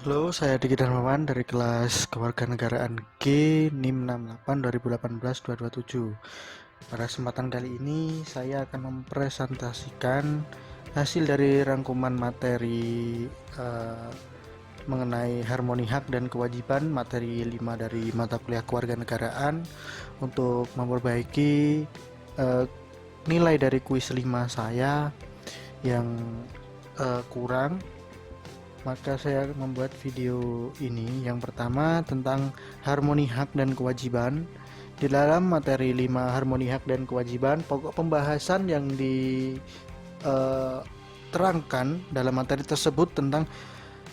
Halo, saya Diki Darmawan dari kelas Kewarganegaraan G NIM 68 2018-227. Pada kesempatan kali ini saya akan mempresentasikan hasil dari rangkuman materi eh, mengenai harmoni hak dan kewajiban materi 5 dari mata kuliah kewarganegaraan untuk memperbaiki eh, nilai dari kuis 5 saya yang kurang. Maka saya membuat video ini. Yang pertama tentang harmoni hak dan kewajiban. Di dalam materi 5 harmoni hak dan kewajiban, pokok pembahasan yang diterangkan dalam materi tersebut tentang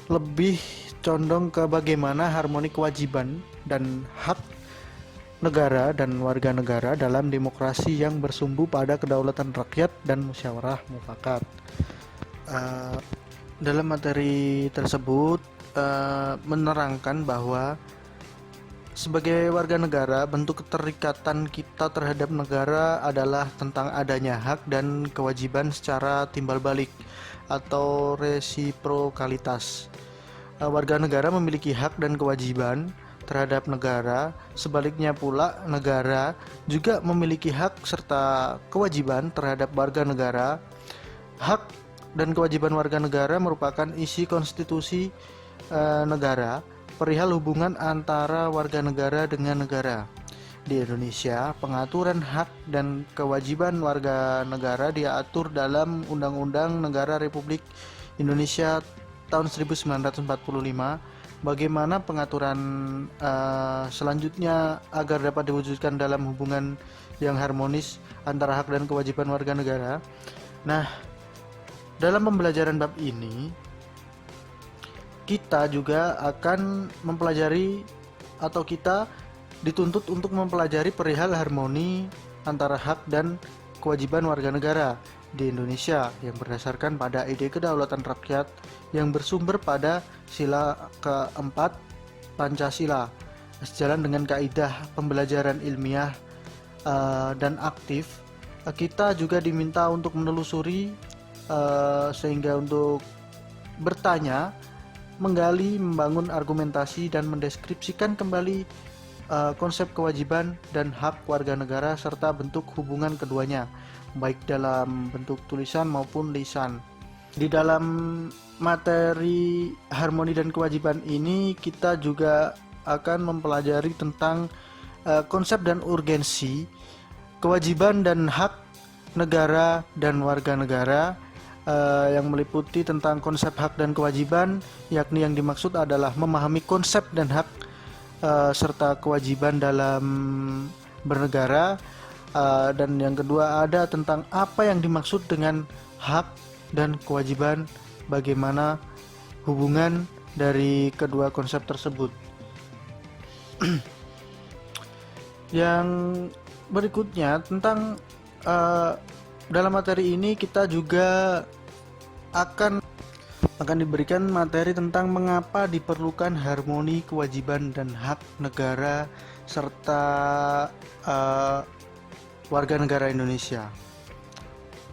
lebih condong ke bagaimana harmoni kewajiban dan hak negara dan warga negara dalam demokrasi yang bersumbu pada kedaulatan rakyat dan musyawarah mufakat. Uh, dalam materi tersebut menerangkan bahwa sebagai warga negara, bentuk keterikatan kita terhadap negara adalah tentang adanya hak dan kewajiban secara timbal balik atau resiprokalitas. Warga negara memiliki hak dan kewajiban terhadap negara, sebaliknya pula negara juga memiliki hak serta kewajiban terhadap warga negara. Hak dan kewajiban warga negara merupakan isi konstitusi negara perihal hubungan antara warga negara dengan negara. Di Indonesia, pengaturan hak dan kewajiban warga negara diatur dalam Undang-Undang Negara Republik Indonesia tahun 1945. Bagaimana pengaturan selanjutnya agar dapat diwujudkan dalam hubungan yang harmonis antara hak dan kewajiban warga negara? Nah, dalam pembelajaran bab ini, kita juga akan mempelajari atau kita dituntut untuk mempelajari perihal harmoni antara hak dan kewajiban warga negara di Indonesia yang berdasarkan pada ide kedaulatan rakyat yang bersumber pada sila keempat Pancasila, sejalan dengan kaidah pembelajaran ilmiah dan aktif. Kita juga diminta untuk menelusuri sehingga untuk bertanya, menggali, membangun argumentasi dan mendeskripsikan kembali konsep kewajiban dan hak warga negara serta bentuk hubungan keduanya, baik dalam bentuk tulisan maupun lisan. Di dalam materi harmoni dan kewajiban ini kita juga akan mempelajari tentang konsep dan urgensi kewajiban dan hak negara dan warga negara, yang meliputi tentang konsep hak dan kewajiban, yakni yang dimaksud adalah memahami konsep dan hak serta kewajiban dalam bernegara, dan yang kedua ada tentang apa yang dimaksud dengan hak dan kewajiban, bagaimana hubungan dari kedua konsep tersebut. Yang berikutnya tentang dalam materi ini kita juga akan diberikan materi tentang mengapa diperlukan harmoni kewajiban dan hak negara serta warga negara Indonesia,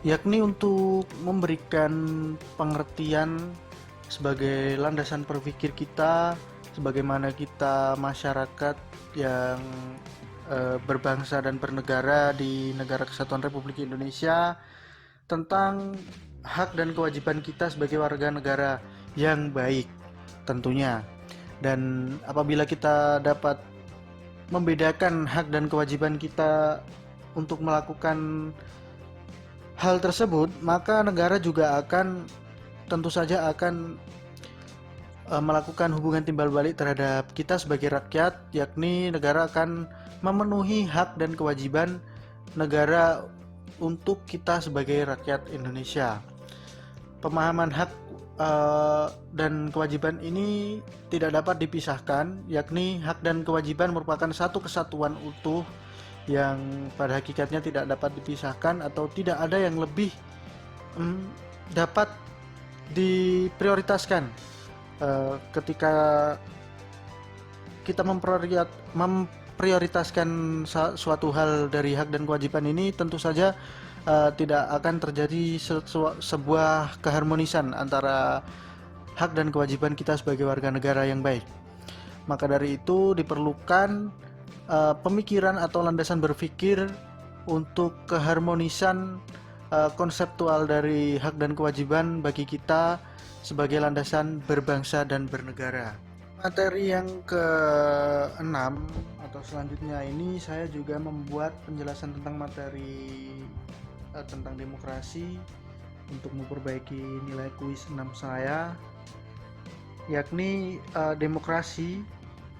yakni untuk memberikan pengertian sebagai landasan berpikir kita sebagaimana kita masyarakat yang berbangsa dan bernegara di Negara Kesatuan Republik Indonesia, tentang hak dan kewajiban kita sebagai warga negara yang baik tentunya. Dan apabila kita dapat membedakan hak dan kewajiban kita untuk melakukan hal tersebut, maka negara juga akan tentu saja akan melakukan hubungan timbal balik terhadap kita sebagai rakyat, yakni negara akan memenuhi hak dan kewajiban negara untuk kita sebagai rakyat Indonesia. Pemahaman hak dan kewajiban ini tidak dapat dipisahkan, yakni hak dan kewajiban merupakan satu kesatuan utuh yang pada hakikatnya tidak dapat dipisahkan atau tidak ada yang lebih dapat diprioritaskan. Ketika kita memprioritaskan suatu hal dari hak dan kewajiban ini, tentu saja tidak akan terjadi sebuah keharmonisan antara hak dan kewajiban kita sebagai warga negara yang baik. Maka dari itu diperlukan pemikiran atau landasan berpikir untuk keharmonisan konseptual dari hak dan kewajiban bagi kita sebagai landasan berbangsa dan bernegara. Materi yang ke-6 atau selanjutnya ini saya juga membuat penjelasan tentang materi tentang demokrasi untuk memperbaiki nilai kuis 6 saya, yakni demokrasi.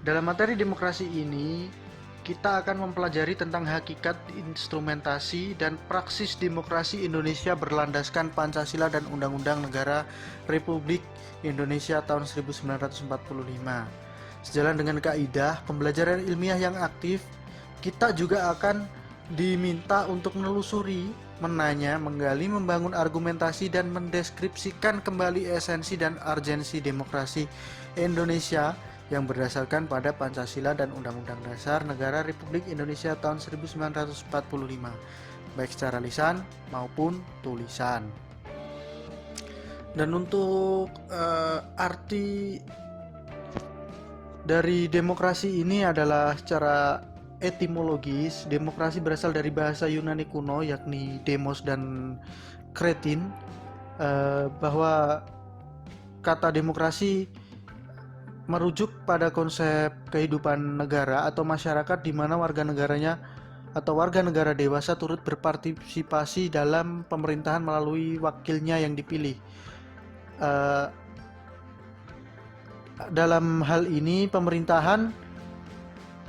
Dalam materi demokrasi ini kita akan mempelajari tentang hakikat, instrumentasi, dan praksis demokrasi Indonesia berlandaskan Pancasila dan Undang-Undang Negara Republik Indonesia tahun 1945. Sejalan dengan kaidah pembelajaran ilmiah yang aktif, kita juga akan diminta untuk menelusuri, menanya, menggali, membangun argumentasi, dan mendeskripsikan kembali esensi dan urgensi demokrasi Indonesia yang berdasarkan pada Pancasila dan Undang-Undang Dasar Negara Republik Indonesia tahun 1945, baik secara lisan maupun tulisan. Dan untuk arti dari demokrasi ini adalah secara etimologis, demokrasi berasal dari bahasa Yunani kuno yakni demos dan kretin, bahwa kata demokrasi merujuk pada konsep kehidupan negara atau masyarakat di mana warga negaranya atau warga negara dewasa turut berpartisipasi dalam pemerintahan melalui wakilnya yang dipilih. Dalam hal ini pemerintahan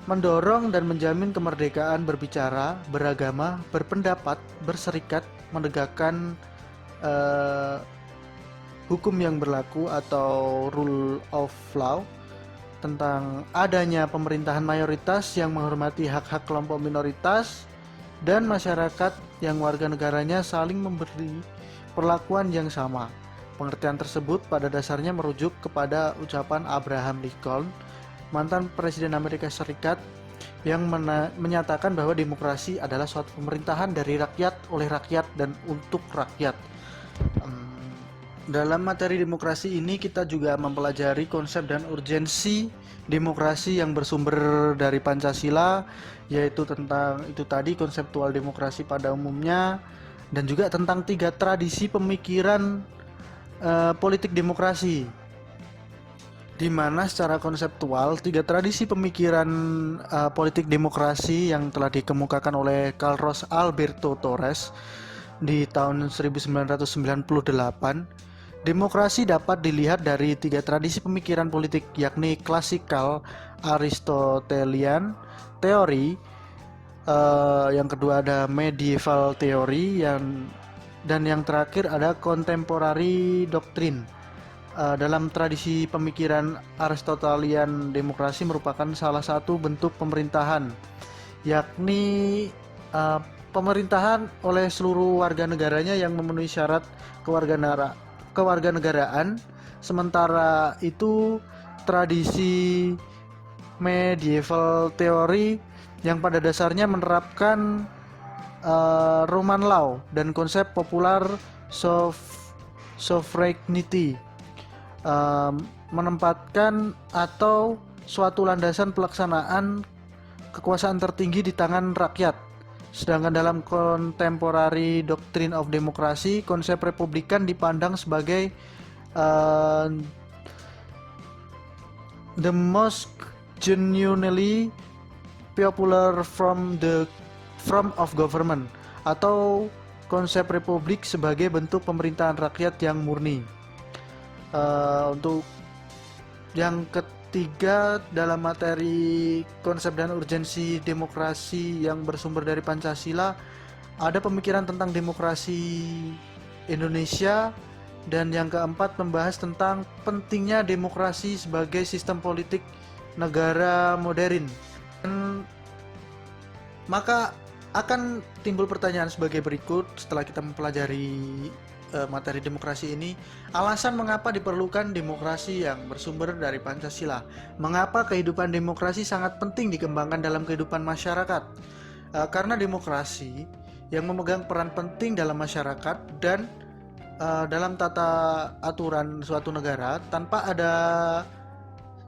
mendorong dan menjamin kemerdekaan berbicara, beragama, berpendapat, berserikat, menegakkan hukum yang berlaku atau rule of law, tentang adanya pemerintahan mayoritas yang menghormati hak-hak kelompok minoritas, dan masyarakat yang warga negaranya saling memberi perlakuan yang sama. Pengertian tersebut pada dasarnya merujuk kepada ucapan Abraham Lincoln, mantan Presiden Amerika Serikat, yang menyatakan bahwa demokrasi adalah suatu pemerintahan dari rakyat, oleh rakyat, dan untuk rakyat. Dalam materi demokrasi ini kita juga mempelajari konsep dan urgensi demokrasi yang bersumber dari Pancasila, yaitu tentang itu tadi konseptual demokrasi pada umumnya, dan juga tentang 3 tradisi pemikiran politik demokrasi, di mana secara konseptual 3 tradisi pemikiran politik demokrasi yang telah dikemukakan oleh Carlos Alberto Torres di tahun 1998. Demokrasi dapat dilihat dari 3 tradisi pemikiran politik, yakni klasikal Aristotelian teori, yang kedua ada medieval teori, dan yang terakhir ada contemporary doktrin. Dalam tradisi pemikiran Aristotelian, demokrasi merupakan salah satu bentuk pemerintahan, yakni pemerintahan oleh seluruh warga negaranya yang memenuhi syarat kewarganegaraan. Sementara itu tradisi medieval teori yang pada dasarnya menerapkan Roman law dan konsep popular sovereignty, menempatkan atau suatu landasan pelaksanaan kekuasaan tertinggi di tangan rakyat. Sedangkan dalam contemporary doctrine of democracy, konsep republikan dipandang sebagai the most genuinely popular form of government, atau konsep republik sebagai bentuk pemerintahan rakyat yang murni. Untuk yang ketiga dalam materi konsep dan urgensi demokrasi yang bersumber dari Pancasila, ada pemikiran tentang demokrasi Indonesia, dan yang keempat membahas tentang pentingnya demokrasi sebagai sistem politik negara modern. Dan maka akan timbul pertanyaan sebagai berikut setelah kita mempelajari materi demokrasi ini. Alasan mengapa diperlukan demokrasi yang bersumber dari Pancasila? Mengapa kehidupan demokrasi sangat penting dikembangkan dalam kehidupan masyarakat? Karena demokrasi yang memegang peran penting dalam masyarakat dan dalam tata aturan suatu negara, tanpa ada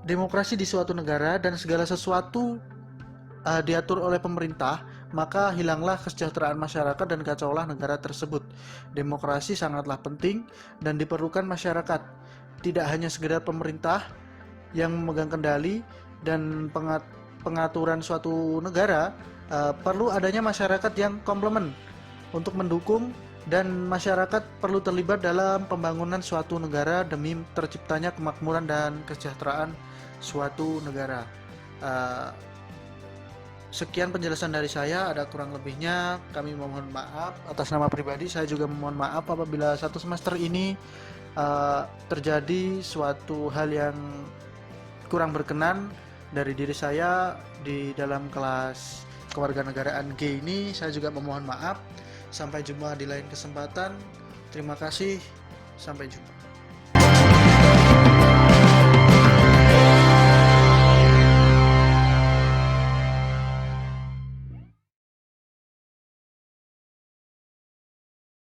demokrasi di suatu negara dan segala sesuatu diatur oleh pemerintah, maka hilanglah kesejahteraan masyarakat dan kacaulah negara tersebut. Demokrasi sangatlah penting dan diperlukan masyarakat, tidak hanya sekedar pemerintah yang memegang kendali dan pengaturan suatu negara. Perlu adanya masyarakat yang komplement untuk mendukung, dan masyarakat perlu terlibat dalam pembangunan suatu negara demi terciptanya kemakmuran dan kesejahteraan suatu negara. Sekian penjelasan dari saya, ada kurang lebihnya kami mohon maaf. Atas nama pribadi saya juga memohon maaf apabila satu semester ini terjadi suatu hal yang kurang berkenan dari diri saya di dalam kelas kewarganegaraan G ini. Saya juga memohon maaf. Sampai jumpa di lain kesempatan. Terima kasih. Sampai jumpa.